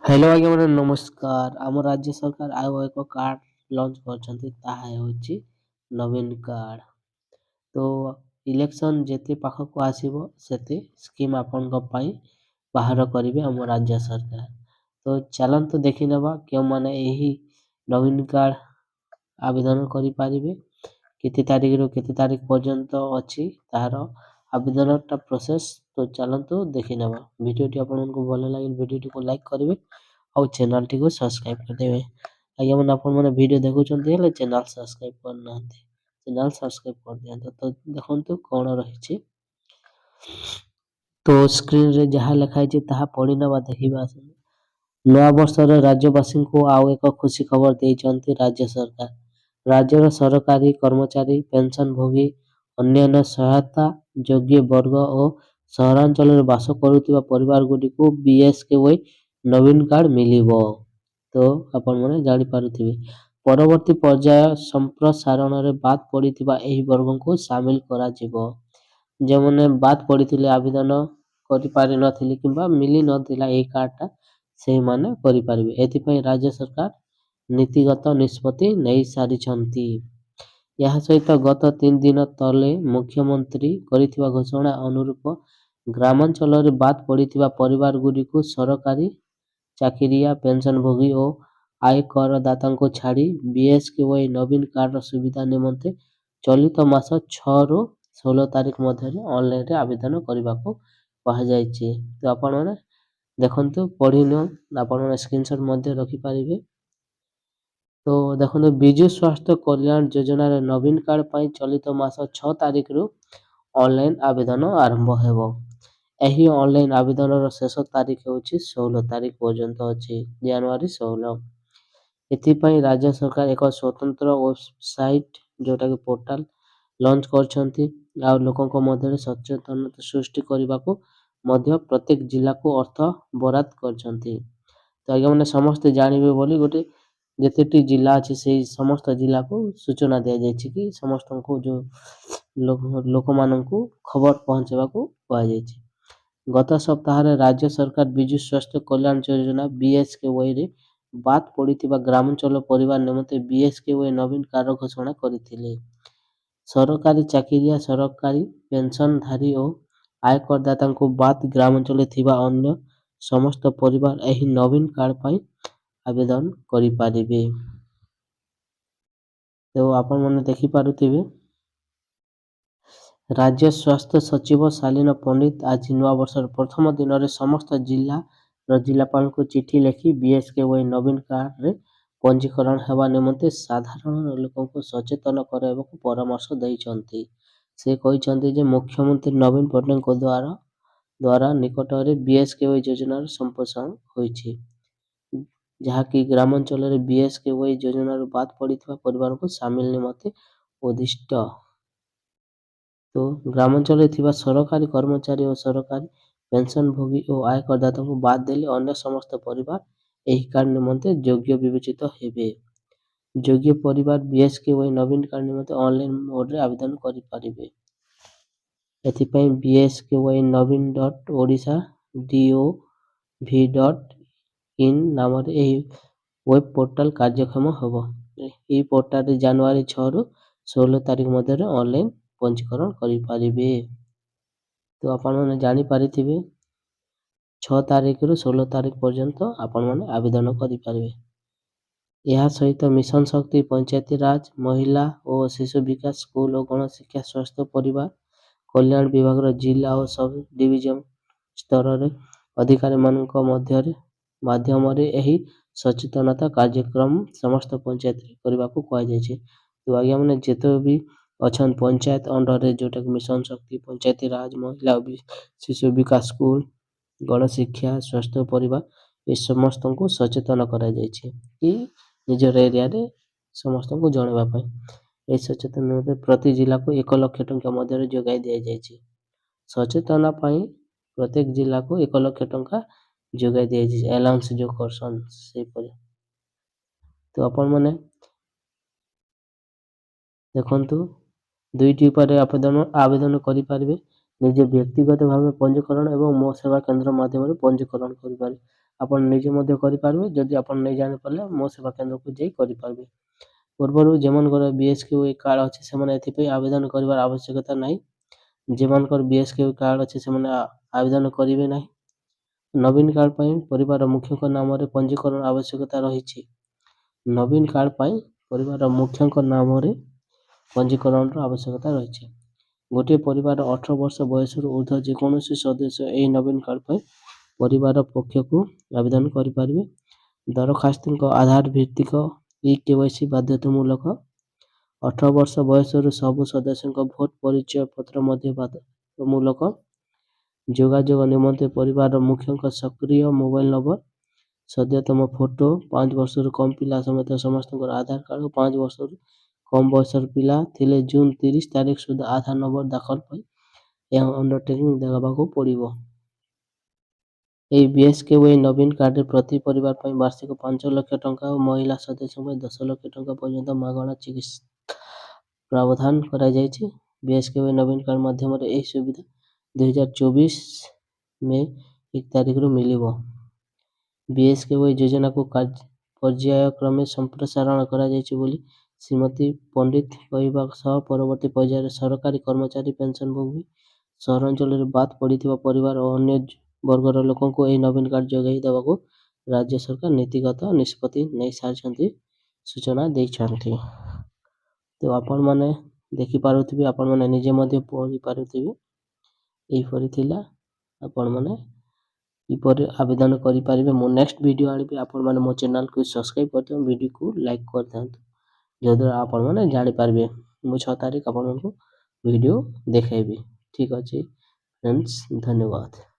Hello ଆଜ୍ଞା ମାନେ ନମସ୍କାର। ଆମ ରାଜ୍ୟ ସରକାର ଆଉ ଏକ କାର୍ଡ ଲଞ୍ଚ କରିଛନ୍ତି, ତାହା ହେଉଛି ନବୀନ କାର୍ଡ। ତ ଇଲେକ୍ସନ ଯେତେ ପାଖକୁ ଆସିବ ସେତେ ସ୍କିମ୍ ଆପଣଙ୍କ ପାଇଁ ବାହାର କରିବେ ଆମ ରାଜ୍ୟ ସରକାର। ତ ଚାଲନ୍ତୁ ଦେଖିନେବା କେଉଁମାନେ ଏହି ନବୀନ କାର୍ଡ ଆବେଦନ କରିପାରିବେ, କେତେ ତାରିଖରୁ କେତେ ତାରିଖ ପର୍ଯ୍ୟନ୍ତ ଅଛି ତାହାର ଆବେଦନଟା ପ୍ରୋସେସ୍। ତ ଚାଲନ୍ତୁ ଦେଖିନେବା। ଭିଡ଼ିଓଟି ଆପଣଙ୍କୁ ଭଲ ଲାଗିଲେ ଭିଡ଼ିଓଟିକୁ ଲାଇକ୍ କରିବେ ଆଉ ଚ୍ୟାନେଲଟିକୁ ସବସ୍କ୍ରାଇବ୍ କରିଦେବେ। ଆଜ୍ଞା ମାନେ ଆପଣମାନେ ଭିଡ଼ିଓ ଦେଖୁଛନ୍ତି ହେଲେ ଚ୍ୟାନେଲ ସବସ୍କ୍ରାଇବ୍ କରିନାହାନ୍ତି, ଚ୍ୟାନେଲ ସବସ୍କ୍ରାଇବ୍ କରିଦିଅନ୍ତୁ। ତ ଦେଖନ୍ତୁ କ'ଣ ରହିଛି। ତ ସ୍କ୍ରିନରେ ଯାହା ଲେଖା ହେଇଛି ତାହା ପଢ଼ିନେବା, ଦେଖିବା ଆସନ୍ତୁ। ନୂଆ ବର୍ଷରେ ରାଜ୍ୟବାସୀଙ୍କୁ ଆଉ ଏକ ଖୁସି ଖବର ଦେଇଛନ୍ତି ରାଜ୍ୟ ସରକାର। ରାଜ୍ୟର ସରକାରୀ କର୍ମଚାରୀ, ପେନସନଭୋଗୀ, ଅନ୍ୟାନ୍ୟ ସହାୟତା ଯୋଗ୍ୟ ବର୍ଗ ଓ ସହରାଞ୍ଚଳରେ ବାସ କରୁଥିବା ପରିବାରଗୁଡ଼ିକୁ ବିଏସକେୱାଇ ନବୀନ କାର୍ଡ ମିଳିବ। ତ ଆପଣମାନେ ଜାଣିପାରୁଥିବେ, ପରବର୍ତ୍ତୀ ପର୍ଯ୍ୟାୟ ସମ୍ପ୍ରସାରଣରେ ବାଦ୍ ପଡ଼ିଥିବା ଏହି ବର୍ଗଙ୍କୁ ସାମିଲ କରାଯିବ। ଯେଉଁମାନେ ବାଦ୍ ପଡ଼ିଥିଲେ, ଆବେଦନ କରିପାରିନଥିଲେ କିମ୍ବା ମିଳିନଥିଲା ଏହି କାର୍ଡଟା, ସେଇମାନେ କରିପାରିବେ। ଏଥିପାଇଁ ରାଜ୍ୟ ସରକାର ନୀତିଗତ ନିଷ୍ପତ୍ତି ନେଇସାରିଛନ୍ତି। ଏହା ସହିତ ଗତ 3 ଦିନ ତଳେ ମୁଖ୍ୟମନ୍ତ୍ରୀ କରିଥିବା ଘୋଷଣା ଅନୁରୂପ ଗ୍ରାମାଞ୍ଚଳରେ ବାଦ୍ ପଡ଼ିଥିବା ପରିବାରଗୁଡ଼ିକୁ ସରକାରୀ ଚାକିରିଆ, ପେନସନଭୋଗୀ ଓ ଆୟକରଦାତାଙ୍କୁ ଛାଡ଼ି ବିଏସକେୱାଇ ନବୀନ କାର୍ଡର ସୁବିଧା ନିମନ୍ତେ ଚଳିତ ମାସ 6ରୁ 16 ତାରିଖ ମଧ୍ୟରେ ଅନଲାଇନରେ ଆବେଦନ କରିବାକୁ କୁହାଯାଇଛି। ତ ଆପଣମାନେ ଦେଖନ୍ତୁ, ପଢ଼ିନିଅ, ଆପଣମାନେ ସ୍କ୍ରିନଶଟ୍ ମଧ୍ୟ ରଖିପାରିବେ। ତ ଦେଖନ୍ତୁ, ବିଜୁ ସ୍ୱାସ୍ଥ୍ୟ କଲ୍ୟାଣ ଯୋଜନାରେ ନବୀନ କାର୍ଡ ପାଇଁ ଚଳିତ ମାସ 6 ତାରିଖରୁ ଅନଲାଇନ ଆବେଦନ ଆରମ୍ଭ ହେବ। ଏହି ଅନଲାଇନ ଆବେଦନର ଶେଷ ତାରିଖ ହେଉଛି 16 ତାରିଖ ପର୍ଯ୍ୟନ୍ତ ଅଛି, ଜାନୁଆରୀ 16। ଏଥିପାଇଁ ରାଜ୍ୟ ସରକାର ଏକ ସ୍ୱତନ୍ତ୍ର ୱେବସାଇଟ୍, ଯୋଉଟାକି ପୋର୍ଟାଲ ଲଞ୍ଚ କରିଛନ୍ତି। ଆଉ ଲୋକଙ୍କ ମଧ୍ୟରେ ସଚେତନତା ସୃଷ୍ଟି କରିବାକୁ ମଧ୍ୟ ପ୍ରତ୍ୟେକ ଜିଲ୍ଲାକୁ ଅର୍ଥ ବରାଦ କରିଛନ୍ତି। ତ ଆଜ୍ଞା ମାନେ ସମସ୍ତେ ଜାଣିବେ ବୋଲି ଗୋଟେ ଯେତେଟି ଜିଲ୍ଲା ଅଛି ସେଇ ସମସ୍ତ ଜିଲ୍ଲାକୁ ସୂଚନା ଦିଆଯାଇଛି କି ସମସ୍ତଙ୍କୁ ଲୋକମାନଙ୍କୁ ଖବର ପହଞ୍ଚେଇବାକୁ କୁହାଯାଇଛି। ଗତ ସପ୍ତାହରେ ରାଜ୍ୟ ସରକାର ବିଜୁ ସ୍ୱାସ୍ଥ୍ୟ କଲ୍ୟାଣ ଯୋଜନା ବିଏସକେୱାଇରେ ବାଦ୍ ପଡ଼ିଥିବା ଗ୍ରାମାଞ୍ଚଳ ପରିବାର ନିମନ୍ତେ ବିଏସକେୱାଇ ନବୀନ କାର୍ଡ ଘୋଷଣା କରିଥିଲେ। ସରକାରୀ ଚାକିରିଆ, ସରକାରୀ ପେନସନଧାରୀ ଓ ଆୟକରଦାତାଙ୍କୁ ବାଦ୍ ଗ୍ରାମାଞ୍ଚଳରେ ଥିବା ଅନ୍ୟ ସମସ୍ତ ପରିବାର ଏହି ନବୀନ କାର୍ଡ ପାଇଁ ଆବେଦନ କରିପାରିବେ। ତ ଆପଣମାନେ ଦେଖିପାରୁଥିବେ, ରାଜ୍ୟ ସ୍ୱାସ୍ଥ୍ୟ ସଚିବ ଶାଲିନ ପଣ୍ଡିତ ଆଜି ନୂଆବର୍ଷର ପ୍ରଥମ ଦିନରେ ସମସ୍ତ ଜିଲ୍ଲାର ଜିଲ୍ଲାପାଳଙ୍କୁ ଚିଠି ଲେଖି ବିଏସକେୱାଇ ନବୀନ କାର୍ଡରେ ପଞ୍ଜୀକରଣ ହେବା ନିମନ୍ତେ ସାଧାରଣ ଲୋକଙ୍କୁ ସଚେତନ କରାଇବାକୁ ପରାମର୍ଶ ଦେଇଛନ୍ତି। ସେ କହିଛନ୍ତି ଯେ ମୁଖ୍ୟମନ୍ତ୍ରୀ ନବୀନ ପଟ୍ଟନାୟକଙ୍କ ଦ୍ୱାରା ନିକଟରେ ବିଏସକେୱାଇ ଯୋଜନାର ସମ୍ପ୍ରସାରଣ ହୋଇଛି, ଯାହାକି ଗ୍ରାମାଞ୍ଚଳରେ ବିଏସକେୱାଇ ଯୋଜନାରୁ ବାଦ୍ ପଡ଼ିଥିବା ପରିବାରଙ୍କୁ ସାମିଲ ନିମନ୍ତେ ଉଦ୍ଦିଷ୍ଟ। ତ ଗ୍ରାମାଞ୍ଚଳରେ ଥିବା ସରକାରୀ କର୍ମଚାରୀ ଓ ସରକାରୀ ପେନସନଭୋଗୀ ଓ ଆୟକରଦାତାଙ୍କୁ ବାଦ୍ ଦେଲେ ଅନ୍ୟ ସମସ୍ତ ପରିବାର ଏହି କାର୍ଡ ନିମନ୍ତେ ଯୋଗ୍ୟ ବିବେଚିତ ହେବେ। ଯୋଗ୍ୟ ପରିବାର ବିଏସକେୱାଇ ନବୀନ କାର୍ଡ ନିମନ୍ତେ ଅନଲାଇନ ମୋଡରେ ଆବେଦନ କରିପାରିବେ। ଏଥିପାଇଁ ବିଏସକେୱାଇ navin.odisha.gov.in ନାମରେ ଏହି ୱେବ ପୋର୍ଟାଲ କାର୍ଯ୍ୟକ୍ଷମ ହେବ। ଏହି ପୋର୍ଟାଲରେ ଜାନୁଆରୀ 6ରୁ 16 ତାରିଖ ମଧ୍ୟରେ ଅନଲାଇନ ପଞ୍ଜୀକରଣ କରିପାରିବେ। ତ ଆପଣମାନେ ଜାଣିପାରିଥିବେ, 6 ତାରିଖରୁ 16 ତାରିଖ ପର୍ଯ୍ୟନ୍ତ ଆପଣମାନେ ଆବେଦନ କରିପାରିବେ। ଏହା ସହିତ ମିଶନ ଶକ୍ତି, ପଞ୍ଚାୟତିରାଜ, ମହିଳା ଓ ଶିଶୁ ବିକାଶ, ସ୍କୁଲ ଓ ଗଣଶିକ୍ଷା, ସ୍ୱାସ୍ଥ୍ୟ ପରିବାର କଲ୍ୟାଣ ବିଭାଗର ଜିଲ୍ଲା ଓ ସବ୍ ଡିଭିଜନ ସ୍ତରରେ ଅଧିକାରୀମାନଙ୍କ ମାଧ୍ୟମରେ ଏହି ସଚେତନତା କାର୍ଯ୍ୟକ୍ରମ ସମସ୍ତ ପଞ୍ଚାୟତରେ କରିବାକୁ କୁହାଯାଇଛି। ତ ଆଜ୍ଞା ମାନେ ଯେତେ ବି ଅଛନ୍ତି ପଞ୍ଚାୟତ ଅଣ୍ଡରରେ, ଯୋଉଟାକି ମିଶନ ଶକ୍ତି, ପଞ୍ଚାୟତିରାଜ, ମହିଳା ଓ ଶିଶୁ ବିକାଶ, ସ୍କୁଲ, ଗଣଶିକ୍ଷା, ସ୍ୱାସ୍ଥ୍ୟ ପରିବାର, ଏ ସମସ୍ତଙ୍କୁ ସଚେତନ କରାଯାଇଛି କି ନିଜର ଏରିଆରେ ସମସ୍ତଙ୍କୁ ଜଣାଇବା ପାଇଁ। ଏହି ସଚେତନ ନିମନ୍ତେ ପ୍ରତି ଜିଲ୍ଲାକୁ 1 ଲକ୍ଷ ଟଙ୍କା ମଧ୍ୟରେ ଯୋଗାଇ ଦିଆଯାଇଛି। ସଚେତନ ପାଇଁ ପ୍ରତ୍ୟେକ ଜିଲ୍ଲାକୁ 1 ଲକ୍ଷ ଟଙ୍କା ଯୋଗାଇ ଦିଆଯାଇଛି, ଆଲାଉନ୍ସ ଯୋଉ କରସନ୍ ସେହିପରି। ତ ଆପଣମାନେ ଦେଖନ୍ତୁ, 2ଟି ଉପାୟରେ ଆବେଦନ କରିପାରିବେ। ନିଜେ ବ୍ୟକ୍ତିଗତ ଭାବେ ପଞ୍ଜୀକରଣ ଏବଂ ମୋ ସେବା କେନ୍ଦ୍ର ମାଧ୍ୟମରେ ପଞ୍ଜୀକରଣ କରିପାରିବେ। ଆପଣ ନିଜେ ମଧ୍ୟ କରିପାରିବେ। ଯଦି ଆପଣ ନେଇ ଜାଣିପାରିଲେ ମୋ ସେବା କେନ୍ଦ୍ରକୁ ଯାଇ କରିପାରିବେ। ପୂର୍ବରୁ ଯେମାନଙ୍କର BSKY କାର୍ଡ଼ ଅଛି ସେମାନେ ଏଥିପାଇଁ ଆବେଦନ କରିବାର ଆବଶ୍ୟକତା ନାହିଁ। ଯେମାନଙ୍କର BSKY କାର୍ଡ଼ ଅଛି ସେମାନେ ଆବେଦନ କରିବେ ନାହିଁ। ନବୀନ କାର୍ଡ଼ ପାଇଁ ପରିବାର ମୁଖ୍ୟଙ୍କ ନାମରେ ପଞ୍ଜୀକରଣ ଆବଶ୍ୟକତା ରହିଛି। ନବୀନ କାର୍ଡ଼ ପାଇଁ ପରିବାର ମୁଖ୍ୟଙ୍କ ନାମରେ ପଞ୍ଜୀକରଣର ଆବଶ୍ୟକତା ରହିଛି। ଗୋଟିଏ ପରିବାର 18 ବର୍ଷ ବୟସରୁ ଉର୍ଦ୍ଧ୍ୱ ଯେକୌଣସି ସଦସ୍ୟ ଏହି ନବୀନ କାର୍ଡ଼ ପାଇଁ ପରିବାର ପକ୍ଷକୁ ଆବେଦନ କରିପାରିବେ। ଦରଖାସ୍ତଙ୍କ ଆଧାର ଭିତ୍ତିକ eKYC ବାଧ୍ୟତାମୂଳକ। 18 ବର୍ଷ ବୟସରୁ ସବୁ ସଦସ୍ୟଙ୍କ ଭୋଟ ପରିଚୟ ପତ୍ର ମଧ୍ୟ ବାଧ୍ୟତାମୂଳକ। ଯୋଗାଯୋଗ ନିମନ୍ତେ ପରିବାର ମୁଖ୍ୟଙ୍କ ସକ୍ରିୟ ମୋବାଇଲ ନମ୍ବର, ସଦ୍ୟତମ ଫଟୋ, 5 ବର୍ଷରୁ କମ୍ ପିଲା ସମେତ ସମସ୍ତଙ୍କର ଆଧାର କାର୍ଡ଼ ଓ 5 ବର୍ଷରୁ କମ୍ ବୟସର ପିଲା ଥିଲେ ଜୁନ 30 ତାରିଖ ସୁଦ୍ଧା ଆଧାର ନମ୍ବର ଦାଖଲ ପାଇଁ ଏହା ଅଣ୍ଡରଟେକିଂ ଦେବାକୁ ପଡ଼ିବ। ଏହି BSKY ନବୀନ କାର୍ଡ଼ରେ ପ୍ରତି ପରିବାର ପାଇଁ ବାର୍ଷିକ 5 ଲକ୍ଷ ଟଙ୍କା ଓ ମହିଳା ସଦସ୍ୟଙ୍କ ପାଇଁ 10 ଲକ୍ଷ ଟଙ୍କା ପର୍ଯ୍ୟନ୍ତ ମାଗଣା ଚିକିତ୍ସା ପ୍ରାବଧାନ କରାଯାଇଛି। BSKY ନବୀନ କାର୍ଡ଼ ମାଧ୍ୟମରେ ଏହି ସୁବିଧା 2024 ମେ 1 ତାରିଖରୁ ମିଳିବ। BSKY ଯୋଜନାକୁ ପର୍ଯ୍ୟାୟକ୍ରମେ ସମ୍ପ୍ରସାରଣ କରାଯାଇଛି ବୋଲି ଶ୍ରୀମତୀ ପଣ୍ଡିତ କହିବା ସହ ପରବର୍ତ୍ତୀ ପର୍ଯ୍ୟାୟରେ ସରକାରୀ କର୍ମଚାରୀ, ପେନସନଭୋଗୀ, ସହରାଞ୍ଚଳରେ ବାଦ୍ ପଡ଼ିଥିବା ପରିବାର ଓ ଅନ୍ୟ ବର୍ଗର ଲୋକଙ୍କୁ ଏହି ନବୀନ କାର୍ଡ଼ ଯୋଗାଇ ଦେବାକୁ ରାଜ୍ୟ ସରକାର ନୀତିଗତ ନିଷ୍ପତ୍ତି ନେଇସାରିଛନ୍ତି ସୂଚନା ଦେଇଛନ୍ତି। ତ ଆପଣମାନେ ଦେଖିପାରୁଥିବେ, ଆପଣମାନେ ନିଜେ ମଧ୍ୟ ପଢ଼ିପାରୁଥିବେ। ଏହିପରି ଥିଲା, ଆପଣମାନେ କିପରି ଆବେଦନ କରିପାରିବେ। ମୁଁ ନେକ୍ସଟ ଭିଡ଼ିଓ ଆଣିବି। ଆପଣମାନେ ମୋ ଚ୍ୟାନେଲକୁ ସବସ୍କ୍ରାଇବ୍ କରିଦିଅନ୍ତୁ, ଭିଡ଼ିଓକୁ ଲାଇକ୍ କରିଦିଅନ୍ତୁ, ଯଦ୍ୱାରା ଆପଣମାନେ ଜାଣିପାରିବେ। ମୁଁ 6 ତାରିଖ ଆପଣଙ୍କୁ ଭିଡ଼ିଓ ଦେଖାଇବି। ଠିକ୍ ଅଛି ଫ୍ରେଣ୍ଡସ୍, ଧନ୍ୟବାଦ।